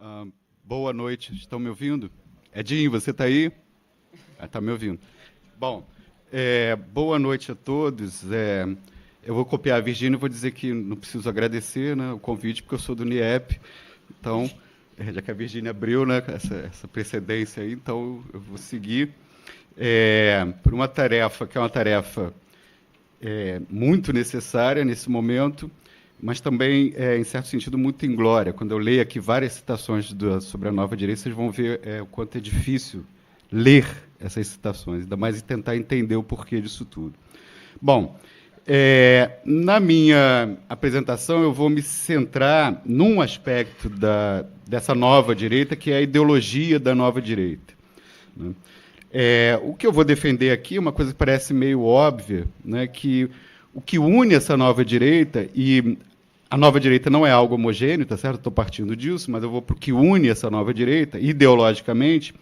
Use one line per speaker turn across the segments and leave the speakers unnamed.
Ah, boa noite, estão me ouvindo? Edinho, você está aí? Está me ouvindo. Bom, boa noite a todos. Eu vou copiar a Virgínia e vou dizer que não preciso agradecer, né, o convite, porque eu sou do NIEP. Então, já que a Virgínia abriu, né, essa precedência aí, então eu vou seguir por uma tarefa que é uma tarefa muito necessária nesse momento, mas também, em certo sentido, muito inglória. Quando eu leio aqui várias citações sobre a nova direita, vocês vão ver o quanto é difícil ler essas citações, ainda mais tentar entender o porquê disso tudo. Bom, na minha apresentação, eu vou me centrar num aspecto dessa nova direita, que é a ideologia da nova direita, né? O que eu vou defender aqui é uma coisa que parece meio óbvia, né, que o que une essa nova direita, e a nova direita não é algo homogêneo, tá certo? Estou partindo disso, mas eu vou para o que une essa nova direita, ideologicamente,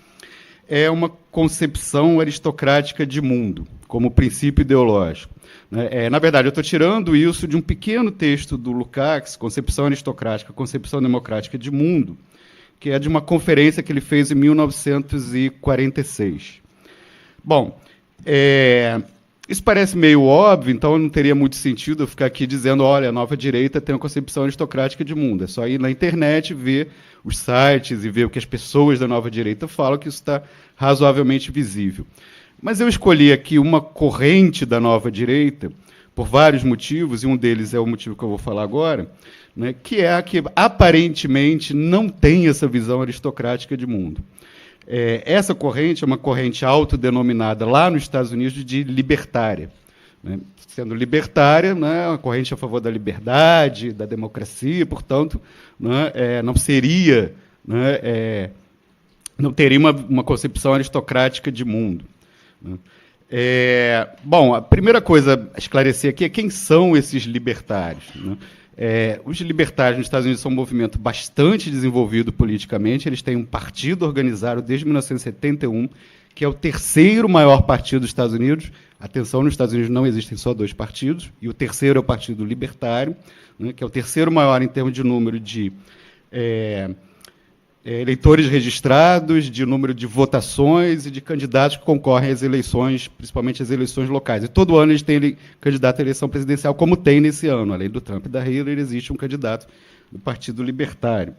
é uma concepção aristocrática de mundo, como princípio ideológico, né? Na verdade, eu estou tirando isso de um pequeno texto do Lukács, Concepção Aristocrática, Concepção Democrática de Mundo, que é de uma conferência que ele fez em 1946. Bom, isso parece meio óbvio, então não teria muito sentido eu ficar aqui dizendo, olha, a nova direita tem uma concepção aristocrática de mundo. É só ir na internet, ver os sites e ver o que as pessoas da nova direita falam, que isso está razoavelmente visível. Mas eu escolhi aqui uma corrente da nova direita, por vários motivos, e um deles é o motivo que eu vou falar agora, né, que é a que aparentemente não tem essa visão aristocrática de mundo. Essa corrente é uma corrente autodenominada lá nos Estados Unidos de libertária, né? Sendo libertária, né, uma corrente a favor da liberdade, da democracia, portanto, né, não seria, né, não teria uma concepção aristocrática de mundo, né? Bom, a primeira coisa a esclarecer aqui é quem são esses libertários, né? Os libertários nos Estados Unidos são um movimento bastante desenvolvido politicamente. Eles têm um partido organizado desde 1971, que é o terceiro maior partido dos Estados Unidos. Atenção, nos Estados Unidos não existem só dois partidos, e o terceiro é o Partido Libertário, né, que é o terceiro maior em termos de número de eleitores registrados, de número de votações e de candidatos que concorrem às eleições, principalmente às eleições locais. E todo ano eles têm candidato à eleição presidencial, como tem nesse ano. Além do Trump e da Hillary, existe um candidato do Partido Libertário.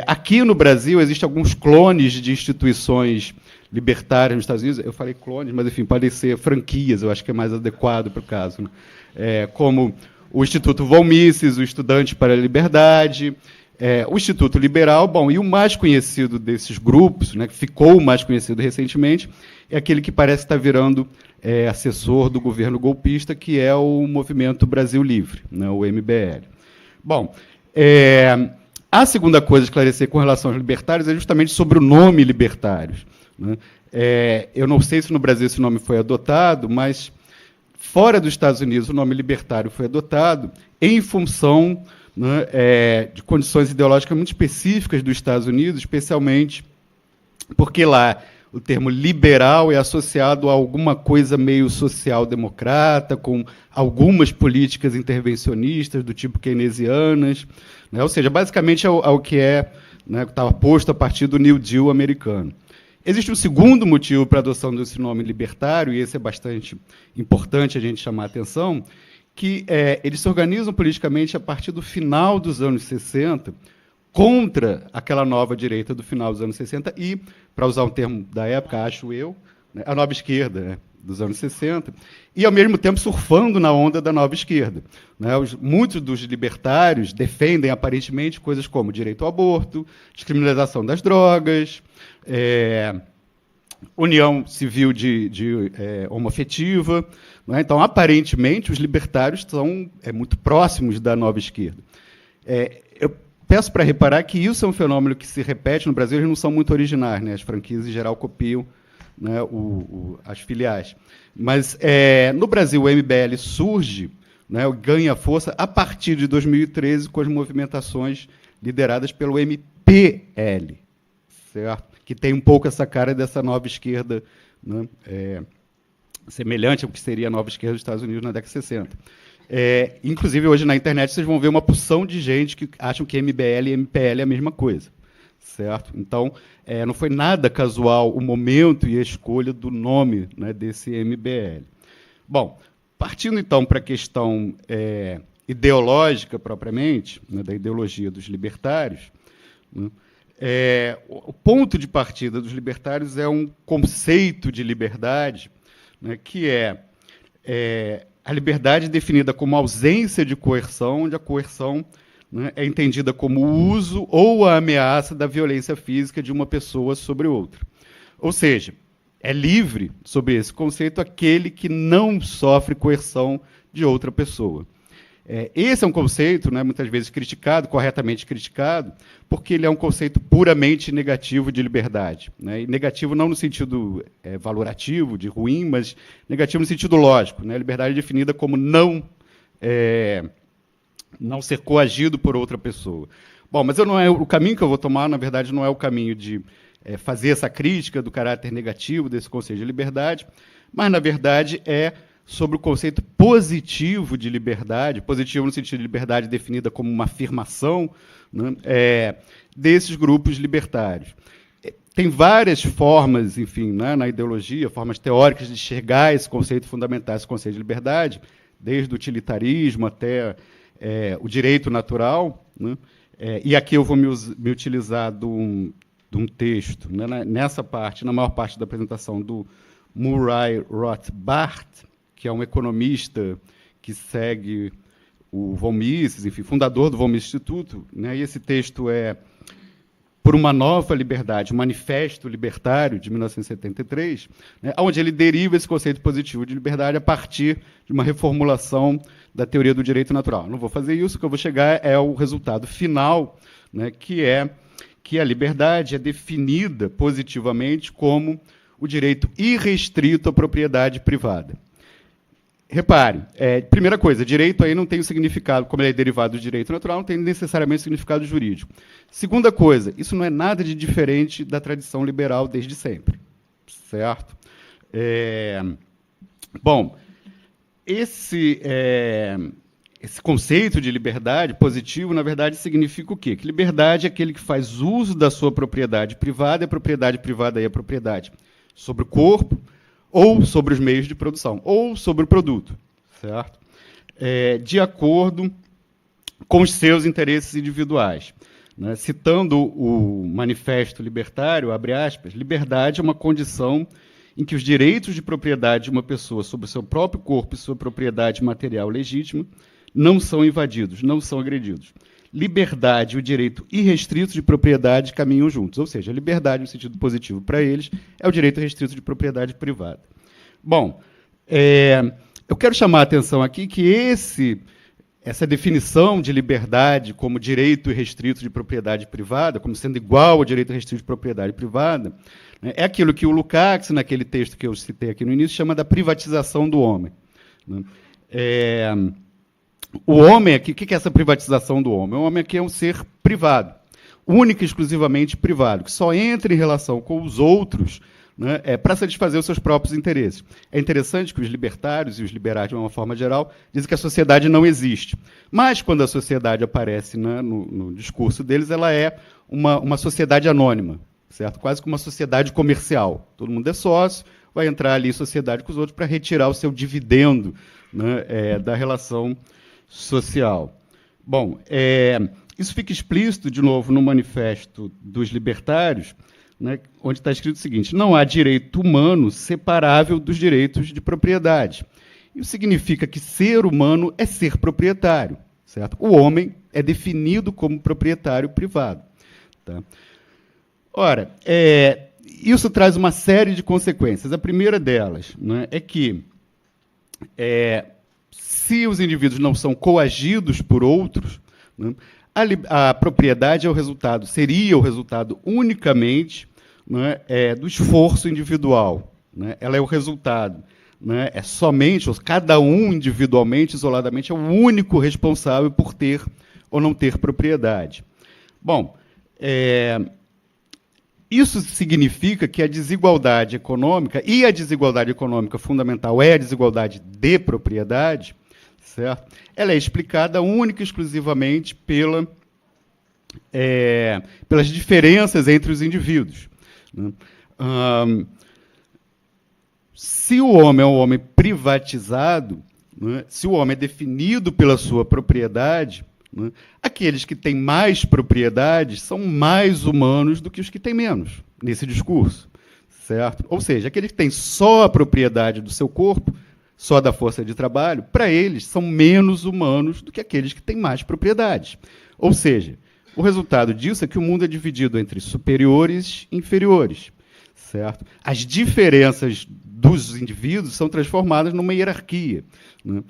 Aqui no Brasil, existem alguns clones de instituições libertárias nos Estados Unidos. Eu falei clones, mas, enfim, podem ser franquias, eu acho que é mais adequado para o caso, né? Como o Instituto Von Mises, o Estudante para a Liberdade, o Instituto Liberal. Bom, e o mais conhecido desses grupos, né, que ficou o mais conhecido recentemente, é aquele que parece estar virando assessor do governo golpista, que é o Movimento Brasil Livre, né, o MBL. Bom, a segunda coisa a esclarecer com relação aos libertários é justamente sobre o nome libertários, né? Eu não sei se no Brasil esse nome foi adotado, mas fora dos Estados Unidos o nome libertário foi adotado em função, né, de condições ideológicas muito específicas dos Estados Unidos, especialmente porque lá o termo liberal é associado a alguma coisa meio social-democrata, com algumas políticas intervencionistas do tipo keynesianas, né, ou seja, basicamente ao que né, estava posto a partir do New Deal americano. Existe um segundo motivo para a adoção desse nome libertário, e esse é bastante importante a gente chamar a atenção, que eles se organizam politicamente a partir do final dos anos 60, contra aquela nova direita do final dos anos 60 e, para usar um termo da época, acho eu, né, a nova esquerda, né, dos anos 60, e, ao mesmo tempo, surfando na onda da nova esquerda, né? Muitos dos libertários defendem, aparentemente, coisas como direito ao aborto, descriminalização das drogas, união civil de homoafetiva, né? Então, aparentemente, os libertários são muito próximos da nova esquerda. Eu peço para reparar que isso é um fenômeno que se repete no Brasil, eles não são muito originais, né? As franquias, em geral, copiam, né, as filiais. Mas, no Brasil, o MBL surge, né, ganha força a partir de 2013, com as movimentações lideradas pelo MPL, certo? Que tem um pouco essa cara dessa nova esquerda, né, semelhante ao que seria a nova esquerda dos Estados Unidos na década de 60. Inclusive, hoje na internet, vocês vão ver uma porção de gente que acham que MBL e MPL é a mesma coisa. certo? Então, não foi nada casual o momento e a escolha do nome, né, desse MBL. Bom, partindo então para a questão ideológica propriamente, né, da ideologia dos libertários, né, o ponto de partida dos libertários é um conceito de liberdade, né, que é a liberdade definida como ausência de coerção, onde a coerção, né, é entendida como o uso ou a ameaça da violência física de uma pessoa sobre outra. Ou seja, é livre, sob esse conceito, aquele que não sofre coerção de outra pessoa. Esse é um conceito, né, muitas vezes criticado, corretamente criticado, porque ele é um conceito puramente negativo de liberdade, né? E negativo não no sentido valorativo, de ruim, mas negativo no sentido lógico, né? Liberdade é definida como não ser coagido por outra pessoa. Bom, mas o caminho que eu vou tomar, na verdade, não é o caminho de fazer essa crítica do caráter negativo desse conceito de liberdade, mas, na verdade, é sobre o conceito positivo de liberdade, positivo no sentido de liberdade definida como uma afirmação, né, desses grupos libertários. Tem várias formas, enfim, né, na ideologia, formas teóricas de enxergar esse conceito fundamental, esse conceito de liberdade, desde o utilitarismo até o direito natural, né, e aqui eu vou me utilizar de um texto, né, nessa parte, na maior parte da apresentação, do Murray Rothbard, que é um economista que segue o von Mises, enfim, fundador do von Mises Instituto, né, e esse texto é Por uma Nova Liberdade, um Manifesto Libertário, de 1973, né, onde ele deriva esse conceito positivo de liberdade a partir de uma reformulação da teoria do direito natural. Não vou fazer isso, o que eu vou chegar é o resultado final, né, que é que a liberdade é definida positivamente como o direito irrestrito à propriedade privada. Repare, primeira coisa, direito aí não tem o significado, como ele é derivado do direito natural, não tem necessariamente significado jurídico. Segunda coisa, isso não é nada de diferente da tradição liberal desde sempre, certo? Bom, esse conceito de liberdade positivo, na verdade, significa o quê? Que liberdade é aquele que faz uso da sua propriedade privada, e a propriedade privada aí é a propriedade sobre o corpo, ou sobre os meios de produção, ou sobre o produto, certo? De acordo com os seus interesses individuais. Né? Citando o Manifesto Libertário, abre aspas, liberdade é uma condição em que os direitos de propriedade de uma pessoa sobre o seu próprio corpo e sua propriedade material legítima não são invadidos, não são agredidos. Liberdade e o direito irrestrito de propriedade caminham juntos, ou seja, a liberdade, no sentido positivo para eles, é o direito restrito de propriedade privada. Bom, eu quero chamar a atenção aqui que essa definição de liberdade como direito irrestrito de propriedade privada, como sendo igual ao direito restrito de propriedade privada, né, é aquilo que o Lukács, naquele texto que eu citei aqui no início, chama da privatização do homem. Né? O homem aqui, o que é essa privatização do homem? O homem aqui é um ser privado, único e exclusivamente privado, que só entra em relação com os outros, né, para satisfazer os seus próprios interesses. É interessante que os libertários e os liberais, de uma forma geral, dizem que a sociedade não existe. Mas, quando a sociedade aparece, né, no discurso deles, ela é uma sociedade anônima, certo? Quase como uma sociedade comercial. Todo mundo é sócio, vai entrar ali em sociedade com os outros para retirar o seu dividendo, né, da relação social. Bom, isso fica explícito, de novo, no Manifesto dos Libertários, né, onde está escrito o seguinte: não há direito humano separável dos direitos de propriedade. Isso significa que ser humano é ser proprietário, certo? O homem é definido como proprietário privado. Tá? Ora, isso traz uma série de consequências. A primeira delas, né, é que se os indivíduos não são coagidos por outros, né, a propriedade seria o resultado unicamente, né, do esforço individual. Né? Ela é o resultado. Né? É somente, cada um individualmente, isoladamente, é o único responsável por ter ou não ter propriedade. Bom, isso significa que a desigualdade econômica, e a desigualdade econômica fundamental é a desigualdade de propriedade, certo? Ela é explicada única e exclusivamente pela pelas diferenças entre os indivíduos. Né? Se o homem é um homem privatizado, né, se o homem é definido pela sua propriedade, né, aqueles que têm mais propriedades são mais humanos do que os que têm menos, nesse discurso. Certo? Ou seja, aqueles que têm só a propriedade do seu corpo, só da força de trabalho, para eles são menos humanos do que aqueles que têm mais propriedades. Ou seja, o resultado disso é que o mundo é dividido entre superiores e inferiores. Certo? As diferenças dos indivíduos são transformadas numa hierarquia. Né?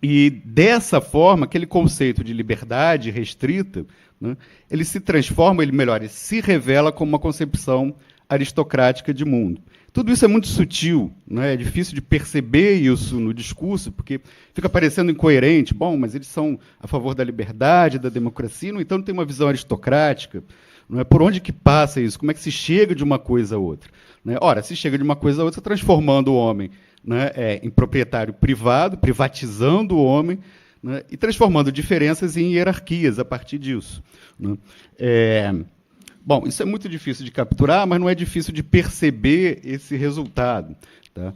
E dessa forma, aquele conceito de liberdade restrita, né, ele se transforma, ele se revela como uma concepção aristocrática de mundo. Tudo isso é muito sutil, né? É difícil de perceber isso no discurso, porque fica parecendo incoerente. Bom, mas eles são a favor da liberdade, da democracia, no entanto, tem uma visão aristocrática. Não é? Por onde que passa isso? Como é que se chega de uma coisa a outra? Né? Ora, se chega de uma coisa a outra, transformando o homem, né, em proprietário privado, privatizando o homem, né, e transformando diferenças em hierarquias a partir disso. Né? Bom, isso é muito difícil de capturar, mas não é difícil de perceber esse resultado. Tá?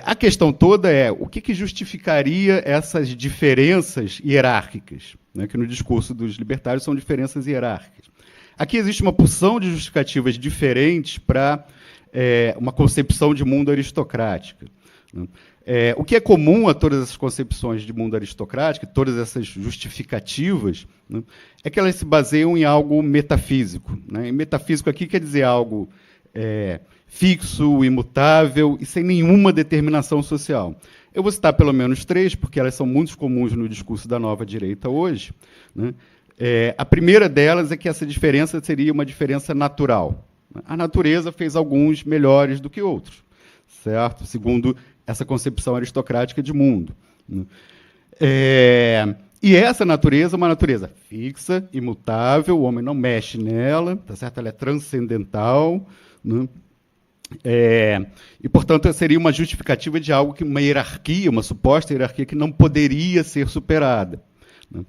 A questão toda é o que justificaria essas diferenças hierárquicas, né, que no discurso dos libertários são diferenças hierárquicas. Aqui existe uma porção de justificativas diferentes para uma concepção de mundo aristocrática. Né? O que é comum a todas essas concepções de mundo aristocrático, todas essas justificativas, né, é que elas se baseiam em algo metafísico. Né? E metafísico aqui quer dizer algo fixo, imutável e sem nenhuma determinação social. Eu vou citar pelo menos 3, porque elas são muito comuns no discurso da nova direita hoje. Né? A primeira delas é que essa diferença seria uma diferença natural. A natureza fez alguns melhores do que outros, certo? Segundo essa concepção aristocrática de mundo. E essa natureza é uma natureza fixa, imutável, o homem não mexe nela, tá certo? Ela é transcendental, né? E, portanto, seria uma justificativa de algo que uma hierarquia, uma suposta hierarquia que não poderia ser superada. Né?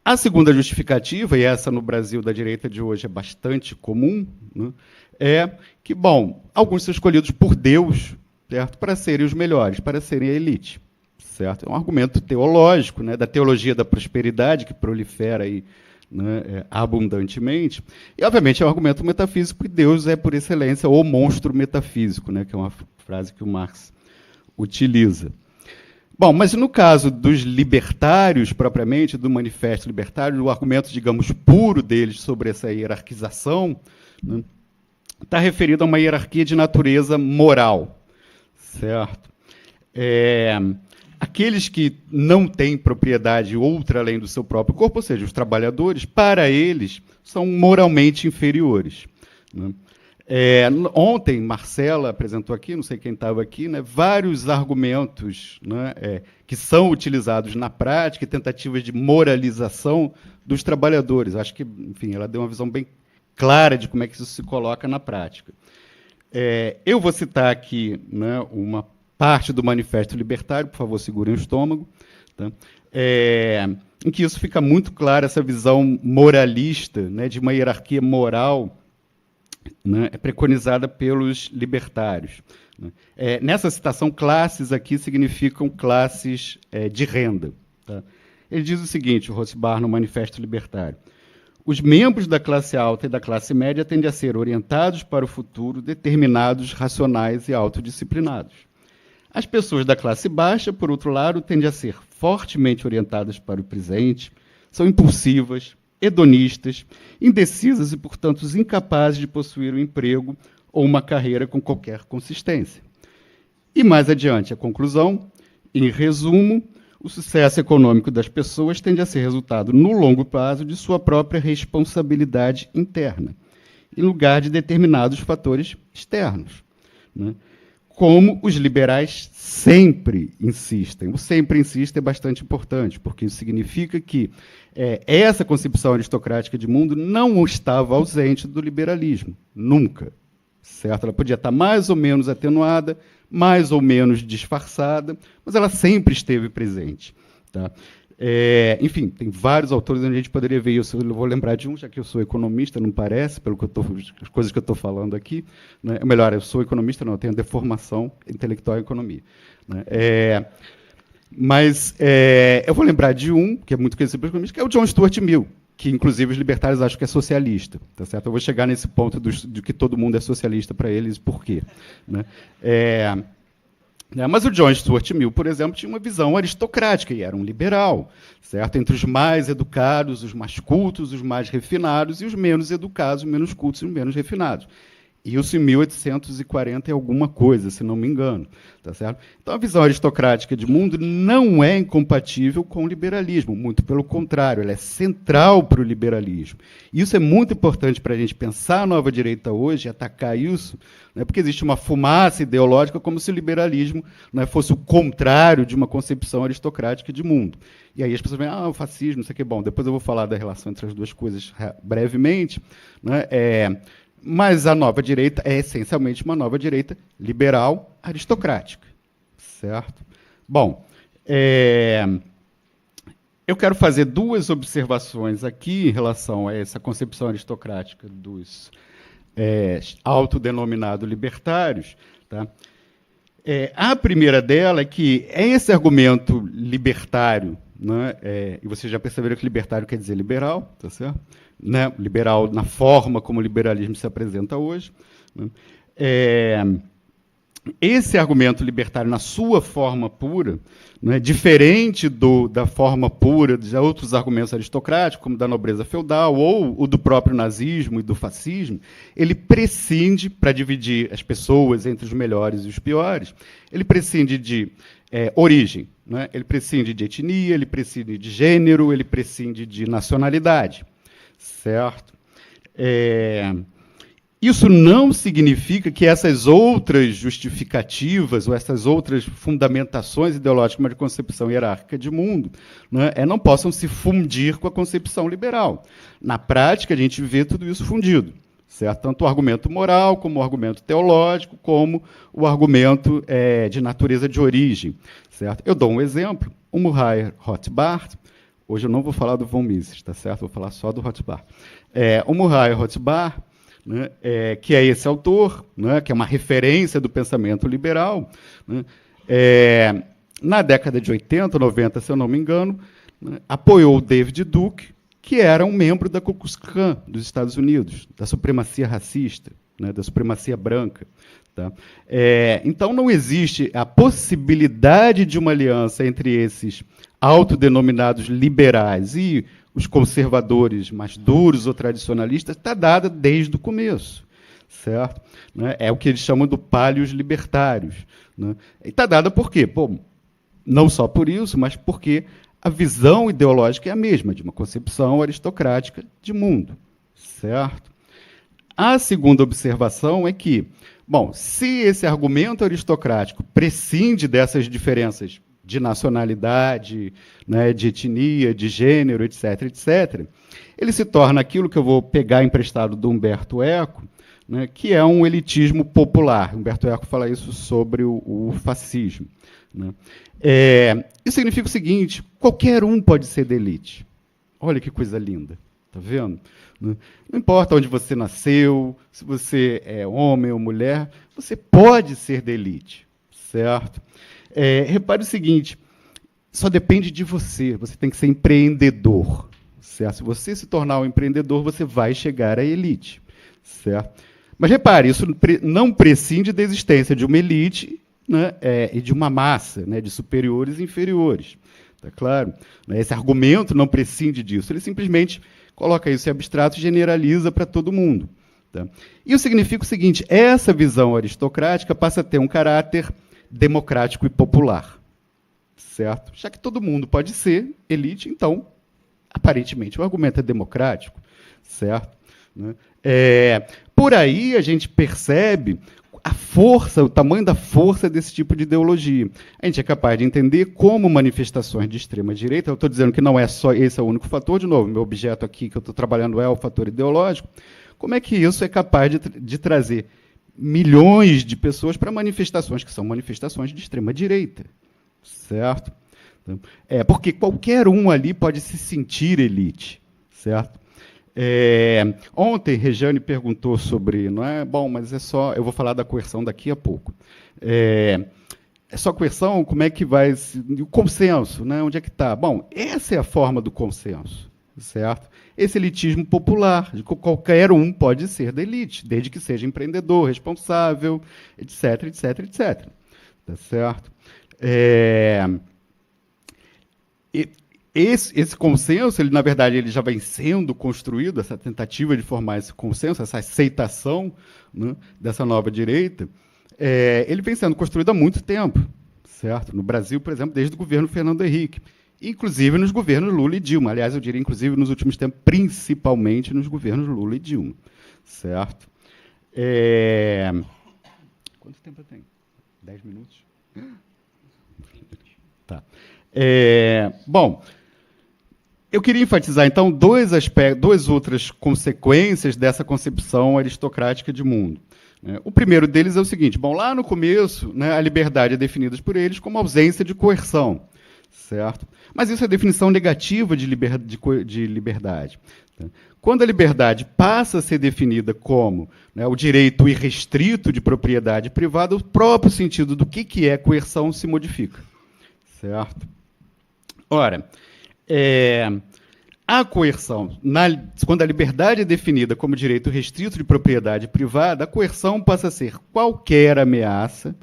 A segunda justificativa, e essa no Brasil da direita de hoje é bastante comum, né, é que, bom, alguns são escolhidos por Deus, certo, para serem os melhores, para serem a elite. Certo? É um argumento teológico, né, da teologia da prosperidade, que prolifera aí, né, abundantemente. E, obviamente, é um argumento metafísico, porque Deus é, por excelência, o monstro metafísico, né, que é uma frase que o Marx utiliza. Bom, mas no caso dos libertários, propriamente, do Manifesto Libertário, o argumento, digamos, puro deles sobre essa hierarquização, né, está referido a uma hierarquia de natureza moral. Certo? Aqueles que não têm propriedade outra além do seu próprio corpo, ou seja, os trabalhadores, para eles, são moralmente inferiores. Né? Ontem, Marcela apresentou aqui, não sei quem estava aqui, né, vários argumentos, né, que são utilizados na prática, tentativas de moralização dos trabalhadores. Acho que, enfim, ela deu uma visão bem clara de como é que isso se coloca na prática. Eu vou citar aqui, né, uma parte do Manifesto Libertário, por favor, segurem o estômago, tá? Em que isso fica muito claro, essa visão moralista, né, de uma hierarquia moral, né, preconizada pelos libertários. Né? Nessa citação, classes aqui significam classes de renda. Tá? Ele diz o seguinte, o Rothbard, no Manifesto Libertário: os membros da classe alta e da classe média tendem a ser orientados para o futuro, determinados, racionais e autodisciplinados. As pessoas da classe baixa, por outro lado, tendem a ser fortemente orientadas para o presente, são impulsivas, hedonistas, indecisas e, portanto, incapazes de possuir um emprego ou uma carreira com qualquer consistência. E mais adiante, a conclusão, em resumo, o sucesso econômico das pessoas tende a ser resultado, no longo prazo, de sua própria responsabilidade interna, em lugar de determinados fatores externos. Né? Como os liberais sempre insistem. O sempre insiste é bastante importante, porque isso significa que essa concepção aristocrática de mundo não estava ausente do liberalismo, nunca. Certo? Ela podia estar mais ou menos atenuada, mais ou menos disfarçada, mas ela sempre esteve presente. Tá? Enfim, tem vários autores onde a gente poderia ver isso. Eu vou lembrar de um, já que eu sou economista, não parece, pelo que as coisas que eu estou falando aqui. Né? Melhor, eu sou economista, não, eu tenho deformação intelectual em economia. Né? Mas eu vou lembrar de um, que é muito conhecido pelos economistas, que é o John Stuart Mill, que, inclusive, os libertários acham que é socialista. Tá certo? Eu vou chegar nesse ponto de que todo mundo é socialista para eles, por quê? Né? Mas o John Stuart Mill, por exemplo, tinha uma visão aristocrática e era um liberal, certo? Entre os mais educados, os mais cultos, os mais refinados, e os menos educados, os menos cultos e os menos refinados. Isso em 1840 e alguma coisa, se não me engano. Tá certo? Então, a visão aristocrática de mundo não é incompatível com o liberalismo, muito pelo contrário, ela é central para o liberalismo. E isso é muito importante para a gente pensar a nova direita hoje, atacar isso, né, porque existe uma fumaça ideológica como se o liberalismo, né, fosse o contrário de uma concepção aristocrática de mundo. E aí as pessoas veem, o fascismo, não sei o que. Bom, depois eu vou falar da relação entre as duas coisas brevemente, né, mas a nova direita é essencialmente uma nova direita liberal aristocrática, certo? Bom, eu quero fazer duas observações aqui em relação a essa concepção aristocrática dos autodenominados libertários. Tá? A primeira dela é que esse argumento libertário, né, e vocês já perceberam que libertário quer dizer liberal, tá certo? Né, liberal na forma como o liberalismo se apresenta hoje. Né, esse argumento libertário, na sua forma pura, né, diferente da forma pura de outros argumentos aristocráticos, como da nobreza feudal, ou o do próprio nazismo e do fascismo, ele prescinde, para dividir as pessoas entre os melhores e os piores, ele prescinde de origem, né, ele prescinde de etnia, ele prescinde de gênero, ele prescinde de nacionalidade. Certo? Isso não significa que essas outras justificativas ou essas outras fundamentações ideológicas de concepção hierárquica de mundo, né, não possam se fundir com a concepção liberal. Na prática, a gente vê tudo isso fundido. Certo? Tanto o argumento moral, como o argumento teológico, como o argumento de natureza de origem. Certo? Eu dou um exemplo. O Murray Rothbard. Hoje eu não vou falar do von Mises, tá certo? Vou falar só do Rothbard. O Murray Rothbard, né, que é esse autor, né, que é uma referência do pensamento liberal, né, na década de 80, 90, se eu não me engano, né, apoiou o David Duke, que era um membro da Ku Klux Klan dos Estados Unidos, da supremacia racista, né, da supremacia branca. Tá? Então, não existe a possibilidade de uma aliança entre esses autodenominados liberais e os conservadores mais duros ou tradicionalistas, está dada desde o começo. Certo? Né? É o que eles chamam do pálios libertários. Né? E está dada por quê? Bom, não só por isso, mas porque a visão ideológica é a mesma, de uma concepção aristocrática de mundo. Certo? A segunda observação é que, bom, se esse argumento aristocrático prescinde dessas diferenças de nacionalidade, né, de etnia, de gênero, etc., etc., ele se torna aquilo que eu vou pegar emprestado do Humberto Eco, né, que é um elitismo popular. Humberto Eco fala isso sobre o fascismo. Né. Isso significa o seguinte: qualquer um pode ser da elite. Olha que coisa linda. Está vendo? Não importa onde você nasceu, se você é homem ou mulher, você pode ser da elite. Certo? Repare o seguinte, só depende de você, você tem que ser empreendedor. Certo? Se você se tornar um empreendedor, você vai chegar à elite. Certo? Mas repare, isso não prescinde da existência de uma elite, né, e de uma massa, né, de superiores e inferiores. Tá claro? Esse argumento não prescinde disso, ele simplesmente coloca isso em abstrato e generaliza para todo mundo. Tá? Isso significa o seguinte: essa visão aristocrática passa a ter um caráter democrático e popular. Certo? Já que todo mundo pode ser elite, então, aparentemente, o argumento é democrático. Certo? Né? Por aí a gente percebe a força, o tamanho da força desse tipo de ideologia. A gente é capaz de entender como manifestações de extrema-direita, eu estou dizendo que não é só esse é o único fator, de novo, meu objeto aqui que eu estou trabalhando é o fator ideológico, como é que isso é capaz de trazer milhões de pessoas para manifestações que são manifestações de extrema-direita, certo? Porque qualquer um ali pode se sentir elite, certo? Ontem, Rejane perguntou sobre, não é? Bom, mas é só, eu vou falar da coerção daqui a pouco. É só coerção? Como é que vai... O consenso, né? Onde é que está? Bom, essa é a forma do consenso, certo? Esse elitismo popular, de que qualquer um pode ser da elite, desde que seja empreendedor, responsável, etc, etc, etc. Tá certo? Esse consenso, ele, na verdade, ele já vem sendo construído, essa tentativa de formar esse consenso, essa aceitação, né, dessa nova direita, ele vem sendo construído há muito tempo, certo? No Brasil, por exemplo, desde o governo Fernando Henrique, inclusive nos governos Lula e Dilma. Aliás, eu diria, inclusive, nos últimos tempos, principalmente nos governos Lula e Dilma, certo? Quanto tempo eu tenho? 10 minutos? Tá. Bom, eu queria enfatizar, então, duas outras consequências dessa concepção aristocrática de mundo. O primeiro deles é o seguinte: bom, lá no começo, né, a liberdade é definida por eles como ausência de coerção, certo? Mas isso é definição negativa de liberdade. Quando a liberdade passa a ser definida como, né, o direito irrestrito de propriedade privada, o próprio sentido do que é coerção se modifica, certo? Ora, a coerção, quando a liberdade é definida como direito restrito de propriedade privada, a coerção passa a ser qualquer ameaça,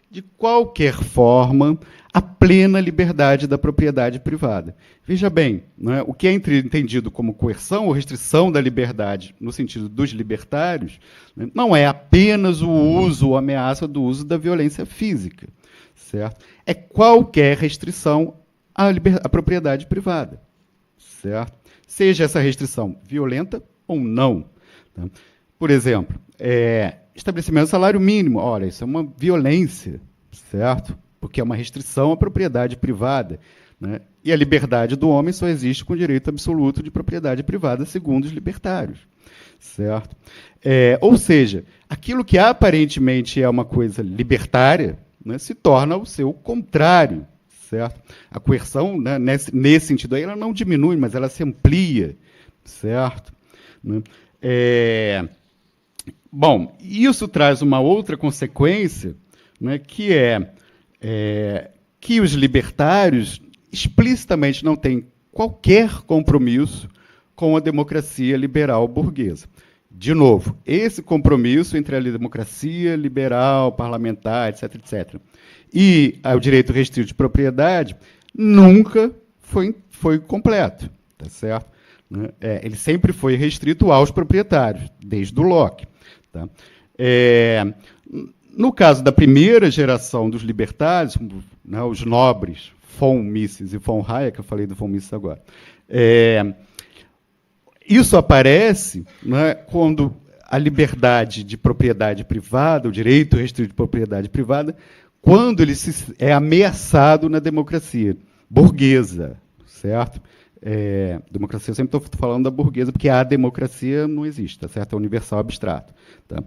de qualquer forma, à plena liberdade da propriedade privada. Veja bem, né, o que é entendido como coerção ou restrição da liberdade, no sentido dos libertários, né, não é apenas o uso ou ameaça do uso da violência física, certo? É qualquer restrição à propriedade privada, certo? Seja essa restrição violenta ou não. Tá? Por exemplo, estabelecimento do salário mínimo. Ora, isso é uma violência, certo? Porque é uma restrição à propriedade privada, né? E a liberdade do homem só existe com o direito absoluto de propriedade privada, segundo os libertários, certo? Ou seja, aquilo que aparentemente é uma coisa libertária, né, se torna o seu contrário, certo? A coerção, né, nesse sentido aí, ela não diminui, mas ela se amplia, certo? Né? Bom, isso traz uma outra consequência, né, que que os libertários explicitamente não têm qualquer compromisso com a democracia liberal burguesa. De novo, esse compromisso entre a democracia liberal, parlamentar, etc., etc., e o direito restrito de propriedade nunca foi completo, tá certo? Ele sempre foi restrito aos proprietários, desde o Locke. Tá? No caso da primeira geração dos libertários, né, os nobres von Mises e von Hayek, eu falei do von Mises agora, isso aparece, né, quando a liberdade de propriedade privada, o direito restrito de propriedade privada, quando ele é ameaçado na democracia burguesa, certo? Democracia, eu sempre estou falando da burguesa, porque a democracia não existe, tá certo? É universal abstrato. Tá?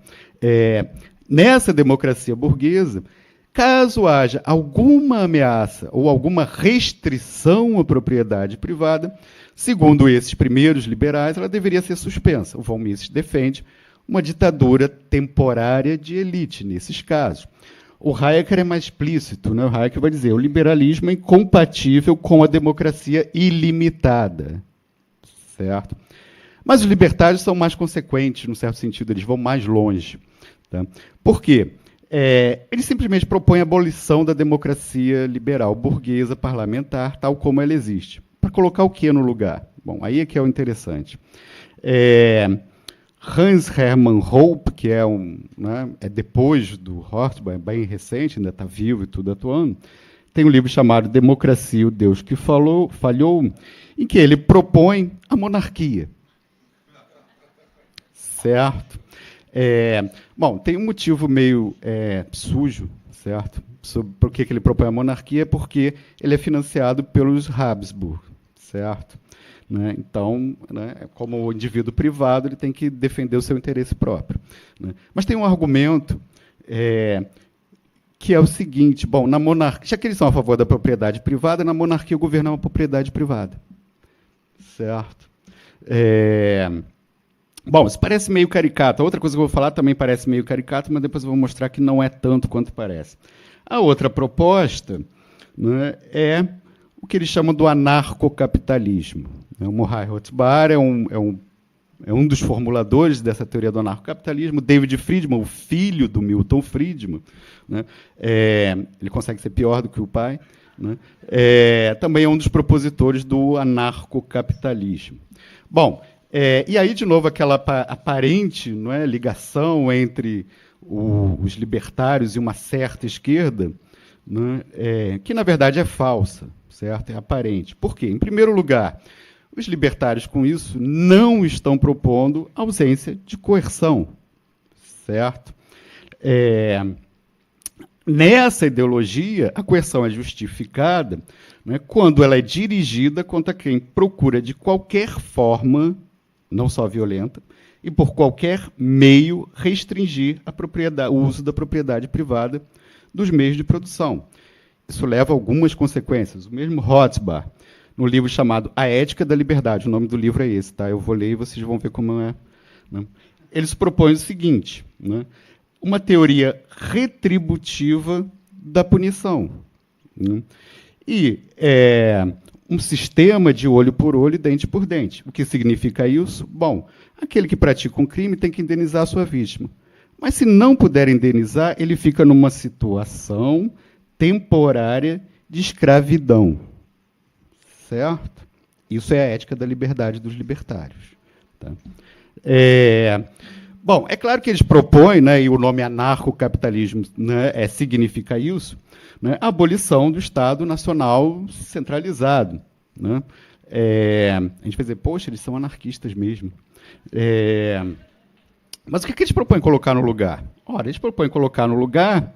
Nessa democracia burguesa, caso haja alguma ameaça ou alguma restrição à propriedade privada, segundo esses primeiros liberais, ela deveria ser suspensa. O von Mises defende uma ditadura temporária de elite, nesses casos. O Hayek é mais explícito, né? O Hayek vai dizer: o liberalismo é incompatível com a democracia ilimitada, certo? Mas os libertários são mais consequentes, num certo sentido, eles vão mais longe. Tá? Por quê? Eles simplesmente propõem a abolição da democracia liberal burguesa parlamentar, tal como ela existe. Para colocar o que no lugar? Bom, aí é que é o interessante. Hans Hermann Hoppe, que é depois do Horkheimer, bem recente, ainda está vivo e tudo atuando, tem um livro chamado Democracia, o Deus que Falhou, em que ele propõe a monarquia. Certo? Bom, tem um motivo meio sujo, certo? Sobre por que ele propõe a monarquia, porque ele é financiado pelos Habsburg, certo? Né? Então, né, como indivíduo privado, ele tem que defender o seu interesse próprio. Né? Mas tem um argumento que é o seguinte, bom, na monarquia, já que eles são a favor da propriedade privada, na monarquia o governo é uma propriedade privada. Certo? Bom, isso parece meio caricato. A outra coisa que eu vou falar também parece meio caricato, mas depois eu vou mostrar que não é tanto quanto parece. A outra proposta, né, é o que eles chamam do anarcocapitalismo. O Murray Rothbard é um dos formuladores dessa teoria do anarcocapitalismo. David Friedman, o filho do Milton Friedman, né, ele consegue ser pior do que o pai, né, também é um dos propositores do anarcocapitalismo. Bom, e aí, de novo, aquela aparente, não é, ligação entre os libertários e uma certa esquerda, né, que, na verdade, é falsa, certo? É aparente. Por quê? Em primeiro lugar, os libertários, com isso, não estão propondo ausência de coerção, certo? Nessa ideologia, a coerção é justificada, né, quando ela é dirigida contra quem procura, de qualquer forma, não só violenta, e por qualquer meio restringir o uso da propriedade privada dos meios de produção. Isso leva a algumas consequências. O mesmo Rothbard, no livro chamado A Ética da Liberdade, o nome do livro é esse, tá? Eu vou ler e vocês vão ver como é. Né? Eles propõem o seguinte, né? Uma teoria retributiva da punição. Né? E um sistema de olho por olho, dente por dente. O que significa isso? Bom, aquele que pratica um crime tem que indenizar a sua vítima. Mas, se não puder indenizar, ele fica numa situação temporária de escravidão. Certo? Isso é a ética da liberdade dos libertários. Tá? Bom, é claro que eles propõem, né, e o nome anarcocapitalismo, né, significa isso, né, a abolição do Estado Nacional centralizado. Né? A gente vai dizer, poxa, eles são anarquistas mesmo. Mas o que eles propõem colocar no lugar? Ora, eles propõem colocar no lugar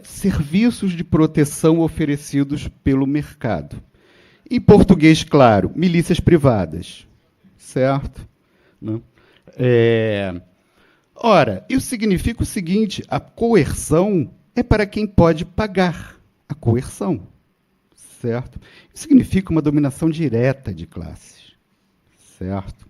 serviços de proteção oferecidos pelo mercado. Em português, claro, milícias privadas. Certo? Né? Ora, isso significa o seguinte, a coerção é para quem pode pagar a coerção. Certo? Isso significa uma dominação direta de classes. Certo?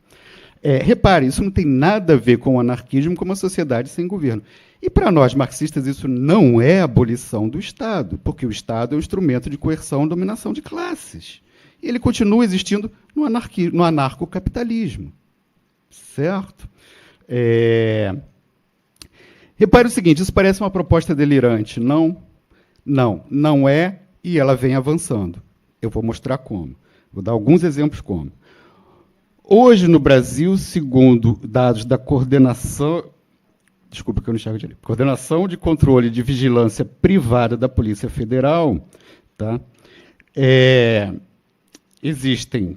Repare, isso não tem nada a ver com o anarquismo, com uma sociedade sem governo. E, para nós marxistas, isso não é abolição do Estado, porque o Estado é um instrumento de coerção e dominação de classes. E ele continua existindo no anarcocapitalismo. Certo? Repare o seguinte, isso parece uma proposta delirante. Não, não é, e ela vem avançando. Eu vou mostrar como. Vou dar alguns exemplos como. Hoje, no Brasil, segundo dados da Coordenação de Controle de Vigilância Privada da Polícia Federal, tá? Existem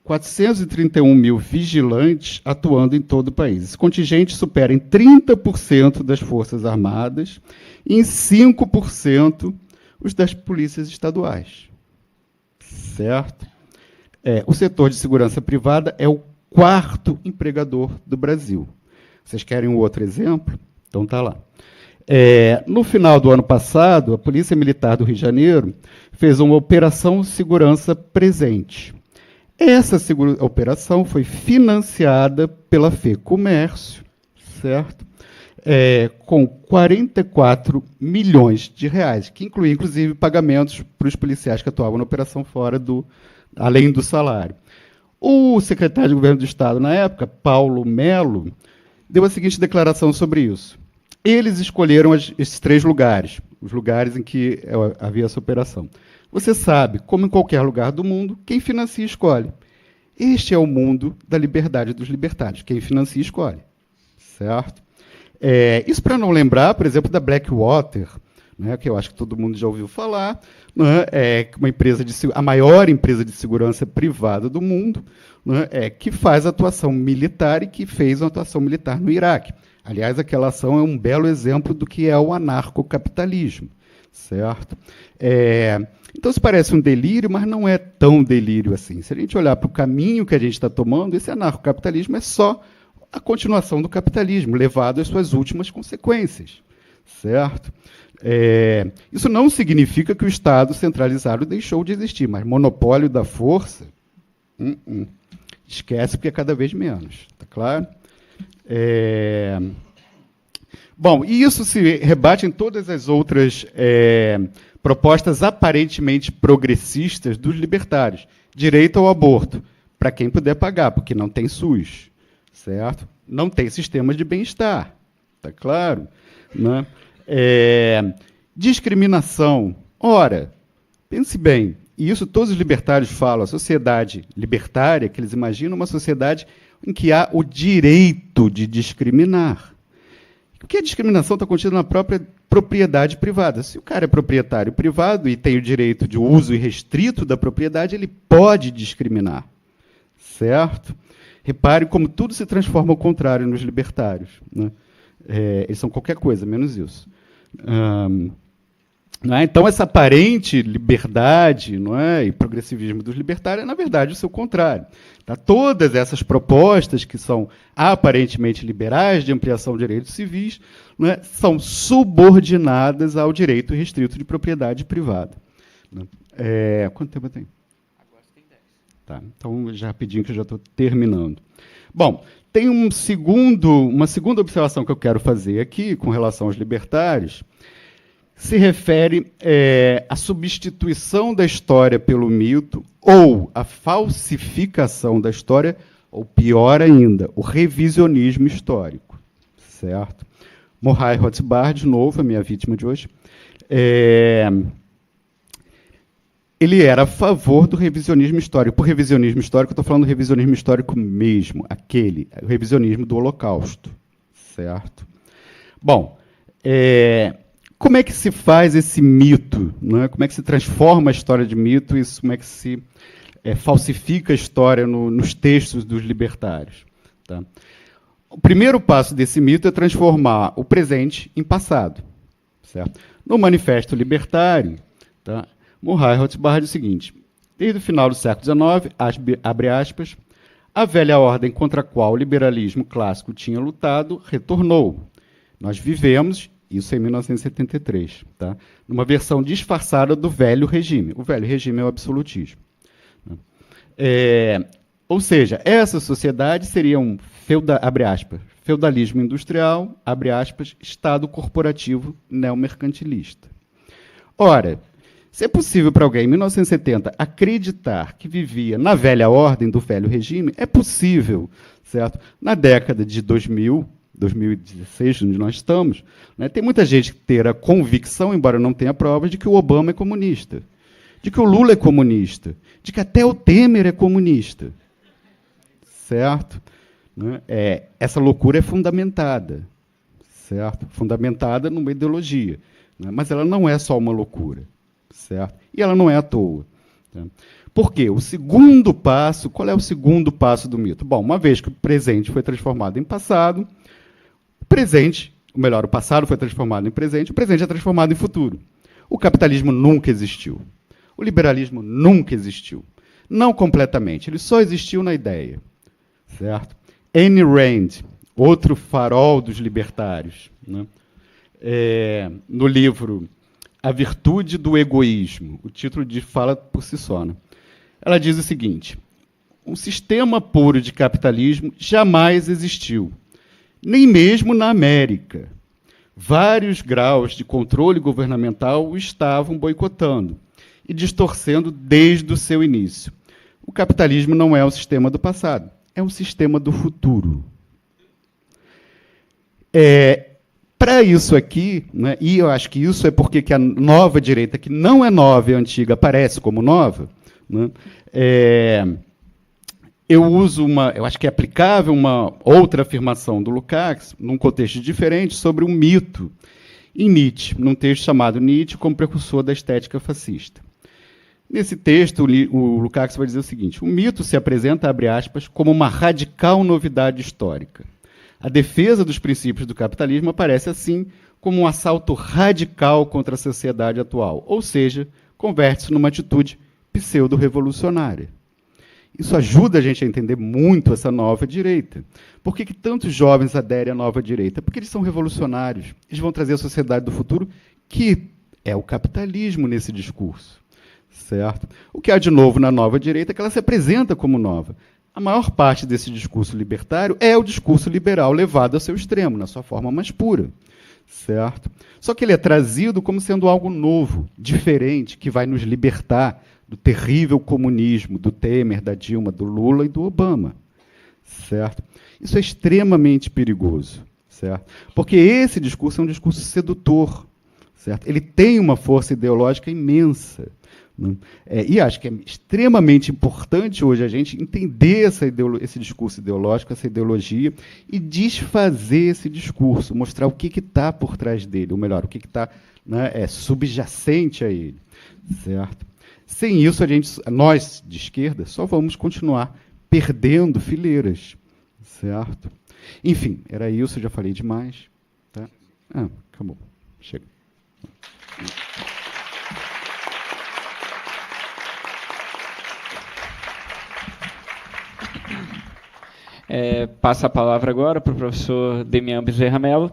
431 mil vigilantes atuando em todo o país. Esse contingente supera em 30% das Forças Armadas e em 5% os das polícias estaduais. Certo? O setor de segurança privada é o 4º empregador do Brasil. Vocês querem um outro exemplo? Então está lá. No final do ano passado, a Polícia Militar do Rio de Janeiro fez uma operação Segurança Presente. Essa operação foi financiada pela FEComércio, certo? Com 44 milhões de reais, que inclui, inclusive, pagamentos para os policiais que atuavam na operação além do salário. O secretário de Governo do Estado, na época, Paulo Melo, deu a seguinte declaração sobre isso. Eles escolheram esses 3 lugares, os lugares em que havia essa operação. Você sabe, como em qualquer lugar do mundo, quem financia escolhe. Este é o mundo da liberdade dos libertários. Quem financia escolhe. Certo? Isso para não lembrar, por exemplo, da Blackwater, né, que eu acho que todo mundo já ouviu falar, né, a maior empresa de segurança privada do mundo, né, que faz atuação militar e que fez uma atuação militar no Iraque. Aliás, aquela ação é um belo exemplo do que é o anarcocapitalismo. Certo? Então, isso parece um delírio, mas não é tão delírio assim. Se a gente olhar para o caminho que a gente está tomando, esse anarcocapitalismo é só a continuação do capitalismo, levado às suas últimas consequências. certo? Isso não significa que o Estado centralizado deixou de existir, mas monopólio da força, esquece, porque é cada vez menos, tá claro? Bom, e isso se rebate em todas as outras propostas aparentemente progressistas dos libertários. Direito ao aborto, para quem puder pagar, porque não tem SUS, certo? Não tem sistema de bem-estar, tá claro? Né? Discriminação. Ora, pense bem, e isso todos os libertários falam, a sociedade libertária, que eles imaginam uma sociedade em que há o direito de discriminar. Porque a discriminação está contida na própria propriedade privada. Se o cara é proprietário privado e tem o direito de uso irrestrito da propriedade, ele pode discriminar, certo? Repare como tudo se transforma ao contrário nos libertários, né? Eles são qualquer coisa, menos isso. Não é? Então, essa aparente liberdade, não é, e progressivismo dos libertários é, na verdade, o seu contrário. Tá? Todas essas propostas que são aparentemente liberais de ampliação de direitos civis, não é, são subordinadas ao direito restrito de propriedade privada. Né? Quanto tempo eu tenho? Agora você tem 10. Tá, então, já rapidinho que eu já estou terminando. Bom, tem uma segunda observação que eu quero fazer aqui com relação aos libertários, se refere à substituição da história pelo mito ou a falsificação da história, ou pior ainda, o revisionismo histórico, certo? Murray Rothbard, de novo, a minha vítima de hoje, ele era a favor do revisionismo histórico. Por revisionismo histórico, eu estou falando do revisionismo histórico mesmo, o revisionismo do Holocausto, certo? Bom, como é que se faz esse mito? Né? Como é que se transforma a história de mito? Isso, como é que se falsifica a história nos textos dos libertários? Tá? O primeiro passo desse mito é transformar o presente em passado. Certo? No Manifesto Libertário, tá? Murray Rothbard diz o seguinte: desde o final do século XIX, abre aspas, a velha ordem contra a qual o liberalismo clássico tinha lutado retornou. Nós vivemos, isso em 1973, tá? Numa versão disfarçada do velho regime. O velho regime é o absolutismo. Ou seja, essa sociedade seria um abre aspas, feudalismo industrial, abre aspas, Estado corporativo neomercantilista. Ora, se é possível para alguém, em 1970, acreditar que vivia na velha ordem do velho regime, é possível, certo? Na década de 2016, onde nós estamos, né, tem muita gente que ter a convicção, embora não tenha provas, de que o Obama é comunista, de que o Lula é comunista, de que até o Temer é comunista, certo? Né? Essa loucura é fundamentada, certo? Fundamentada numa ideologia, né? Mas ela não é só uma loucura. Certo? E ela não é à toa. Tá? Por quê? O segundo passo, qual é o segundo passo do mito? Bom, uma vez que o presente foi transformado em passado, o passado foi transformado em presente, o presente é transformado em futuro. O capitalismo nunca existiu. O liberalismo nunca existiu. Não completamente, ele só existiu na ideia. Certo? Ayn Rand, outro farol dos libertários, né? No livro A Virtude do Egoísmo. O título fala por si só. Né? Ela diz o seguinte: um sistema puro de capitalismo jamais existiu, nem mesmo na América. Vários graus de controle governamental o estavam boicotando e distorcendo desde o seu início. O capitalismo não é um sistema do passado, é um sistema do futuro. Para isso aqui, né, e eu acho que isso é porque que a nova direita, que não é nova e antiga, aparece como nova, né, eu acho que é aplicável uma outra afirmação do Lukács, num contexto diferente, sobre um mito em Nietzsche, num texto chamado Nietzsche como precursor da estética fascista. Nesse texto, o Lukács vai dizer o seguinte: o mito se apresenta, abre aspas, como uma radical novidade histórica. A defesa dos princípios do capitalismo aparece, assim, como um assalto radical contra a sociedade atual, ou seja, converte-se numa atitude pseudo-revolucionária. Isso ajuda a gente a entender muito essa nova direita. Por que tantos jovens aderem à nova direita? Porque eles são revolucionários. Eles vão trazer a sociedade do futuro, que é o capitalismo nesse discurso. Certo? O que há de novo na nova direita é que ela se apresenta como nova. A maior parte desse discurso libertário é o discurso liberal levado ao seu extremo, na sua forma mais pura. Certo? Só que ele é trazido como sendo algo novo, diferente, que vai nos libertar do terrível comunismo do Temer, da Dilma, do Lula e do Obama. Certo? Isso é extremamente perigoso. Certo? Porque esse discurso é um discurso sedutor. Certo? Ele tem uma força ideológica imensa. E acho que é extremamente importante hoje a gente entender esse discurso ideológico, essa ideologia, e desfazer esse discurso, mostrar o que está por trás dele, ou melhor, o que está, né, subjacente a ele. Certo? Sem isso, nós, de esquerda, só vamos continuar perdendo fileiras. Certo? Enfim, era isso, eu já falei demais. Tá? Acabou. Chega.
Passa a palavra agora para o professor Demian Bezerra Mello.